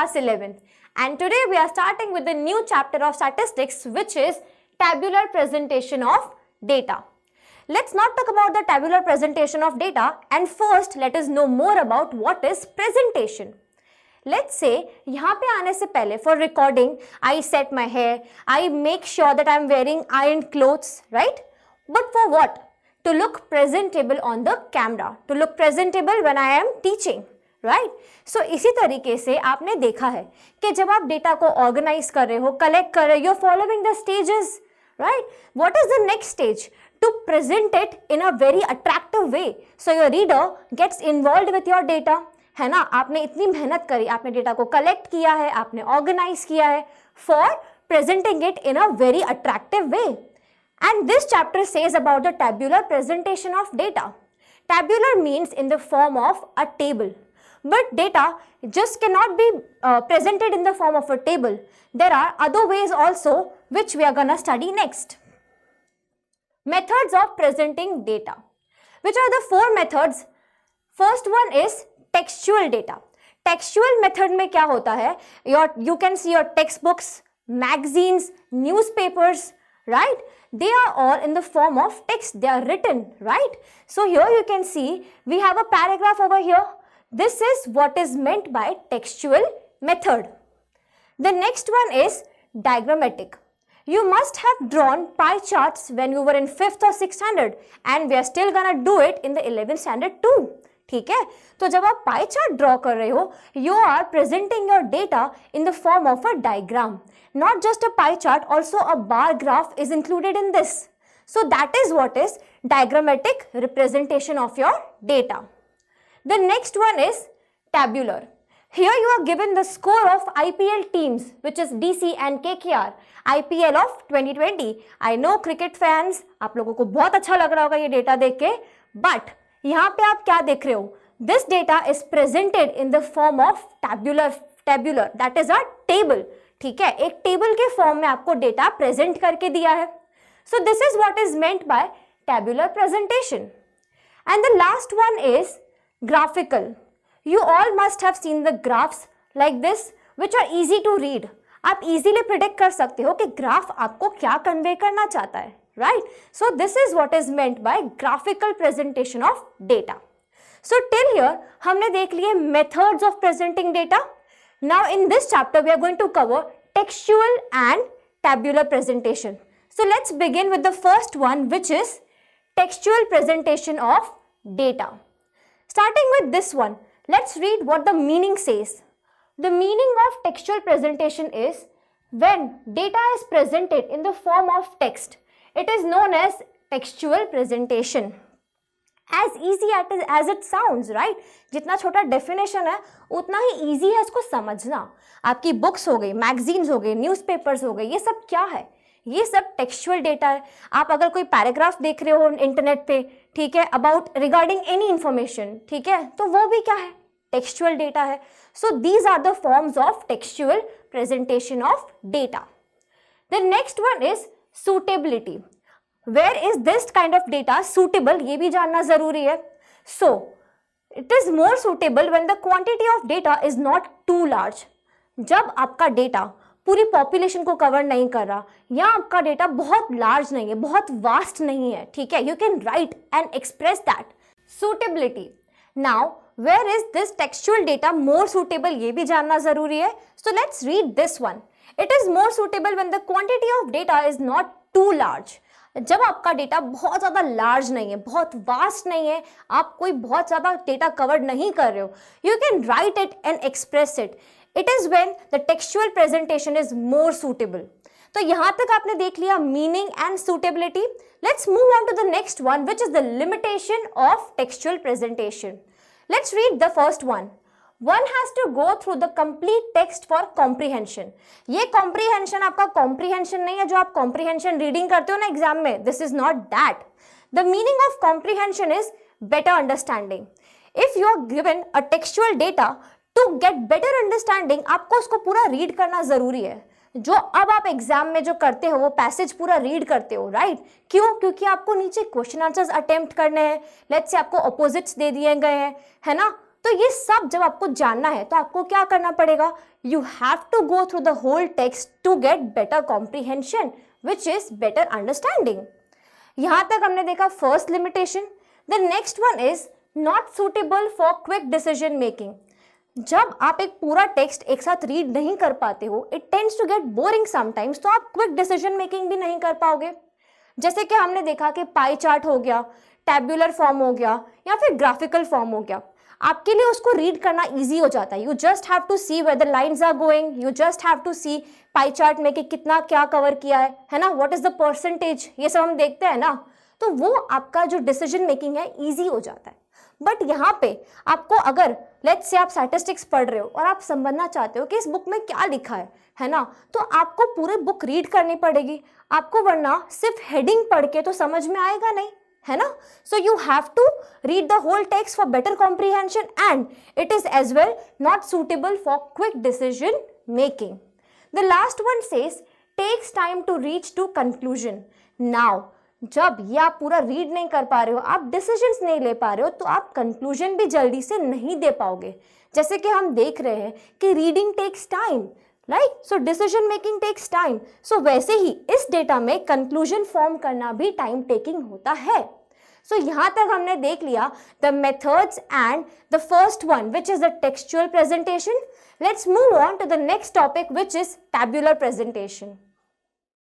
class 11th, and today we are starting with the new chapter of statistics, which is tabular presentation of data. Let's not talk about the tabular presentation of data, and first let us know more about what is presentation. Let's say यहाँ पे आने से पहले for recording I set my hair, I make sure that I am wearing ironed clothes, right? But for what? To look presentable on the camera, to look presentable when I am teaching, right? So इसी तरीके से आपने देखा है कि जब आप data को ऑर्गेनाइज कर रहे हो, कलेक्ट कर रहे हो, you're following the stages, right? What is the next stage? To present it in a very attractive way, so your reader gets involved with your data, है ना? आपने इतनी मेहनत करी, आपने डेटा को कलेक्ट किया है, आपने ऑर्गेनाइज किया है for presenting it in a very attractive way. And this chapter says about the tabular presentation of data. Tabular means in the form of a table. But data just cannot be presented in the form of a table. There are other ways also which we are gonna study next. Methods of presenting data. Which are the four methods? First one is textual data. Textual method में क्या होता है? You can see your textbooks, magazines, newspapers, right? They are all in the form of text. They are written, right? So here you can see we have a paragraph over here. This is what is meant by textual method. The next one is diagrammatic. You must have drawn pie charts when you were in 5th or 6th standard, and we are still gonna do it in the 11th standard too. ठीक है, तो जब आप pie chart draw कर रहे हो, you are presenting your data in the form of a diagram. Not just a pie chart, also a bar graph is included in this. So that is what is diagrammatic representation of your data. The next one is tabular. Here you are given the score of IPL teams, which is DC and KKR. IPL of 2020. I know cricket fans, आप लोगों को बहुत अच्छा लग रहा होगा ये data देख के, but यहाँ पे आप क्या देख रहे हो? This data is presented in the form of tabular, that is a table. ठीक है, एक टेबल के फॉर्म में आपको डेटा प्रेजेंट करके दिया है. So this is what is meant by tabular presentation. And the last one is graphical. You all must have seen the graphs like this, which are easy to read. आप easily predict कर सकते हो कि graph आपको क्या convey करना चाहता है, right? So this is what is meant by graphical presentation of data. So till here हमने देख लिए methods of presenting data. Now in this chapter we are going to cover textual and tabular presentation. So let's begin with the first one, which is textual presentation of data. Starting with this one, let's read what the meaning says. The meaning of textual presentation is when data is presented in the form of text. It is known as textual presentation. As easy as it sounds, right? जितना छोटा definition है उतना ही easy है इसको समझना. आपकी books हो गई, magazines हो गई, newspapers हो गई, ये सब क्या है? ये सब टेक्सचुअल डेटा है. आप अगर कोई पैराग्राफ देख रहे हो इंटरनेट पे, ठीक है, अबाउट रिगार्डिंग एनी इंफॉर्मेशन, ठीक है, तो वो भी क्या है? टेक्सचुअल डेटा है. So these are the forms of textual presentation of data. The next one is suitability. Where is this kind of data suitable, ये भी जानना जरूरी है. So it is more suitable when the quantity of data is not too large. जब आपका data पूरी population को cover नहीं कर रहा, या आपका डेटा बहुत लार्ज नहीं है, बहुत वास्ट नहीं है, ठीक है, you can write and express that. Suitability. Now where is this textual data more suitable, ये भी जानना जरूरी है. So let's read this one. It is more suitable when the quantity of data is not too large. जब आपका data बहुत ज़्यादा large नहीं है, बहुत वास्ट नहीं है, आप कोई बहुत ज़्यादा डेटा कवर नहीं कर रहे हो, you can right it and express it. It is when the textual presentation is more suitable. तो यहाँ तक आपने देख लिया meaning and suitability. Let's move on to the next one, which is the limitation of textual presentation. Let's read the first one. One has to go through the complete text for comprehension. ये comprehension आपका comprehension नहीं है जो आप comprehension reading करते हो ना exam में. This is not that. The meaning of comprehension is better understanding. If you are given a textual data, to get better understanding आपको उसको पूरा रीड करना जरूरी है. जो अब आप एग्जाम में जो करते हो वो पैसेज पूरा रीड करते हो, राइट? क्यों? क्योंकि आपको नीचे क्वेश्चन आंसर्स अटेम्प्ट करने हैं. लेट्स से आपको अपोजिट्स दे दिए गए हैं, है ना, तो ये सब जब आपको जानना है तो आपको क्या करना पड़ेगा, you have to go through the whole text to get better comprehension which is better understanding. यहां तक हमने देखा first limitation. The next one is not suitable for quick decision making. जब आप एक पूरा टेक्स्ट एक साथ रीड नहीं कर पाते हो, it tends to get boring sometimes, तो आप क्विक डिसीजन मेकिंग भी नहीं कर पाओगे। जैसे कि हमने देखा कि पाई चार्ट हो गया, टैब्यूलर फॉर्म हो गया या फिर ग्राफिकल फॉर्म हो गया, आपके लिए उसको रीड करना इजी हो जाता है। You just have to see where the lines are going, you just have to see pie chart में कि कितना क्या कवर किया है ना, व्हाट इज द परसेंटेज, ये सब हम देखते हैं ना, तो वो आपका जो डिसीजन मेकिंग है इजी हो जाता है। बट यहाँ पे आपको अगर लेट्स से आप स्टैटिस्टिक्स पढ़ रहे हो और आप समझना चाहते हो कि इस बुक में क्या लिखा है ना, तो आपको पूरे बुक रीड करनी पड़ेगी आपको, वरना सिर्फ हेडिंग पढ़ के तो समझ में आएगा नहीं, है ना। So you have to read the whole text for better comprehension and it is as well not suitable for quick decision making. The last one says takes time to reach to conclusion. Now जब ये आप पूरा read नहीं कर पा रहे हो, आप डिसीजंस नहीं ले पा रहे हो, तो आप कंक्लूजन भी जल्दी से नहीं दे पाओगे। जैसे कि हम देख रहे हैं कि reading takes time, right, so decision making takes time. So वैसे ही इस डेटा में कंक्लूजन फॉर्म करना भी टाइम टेकिंग होता है। सो यहाँ तक हमने देख लिया the methods and the first one which is the textual presentation. Let's move on to the next topic which is tabular presentation.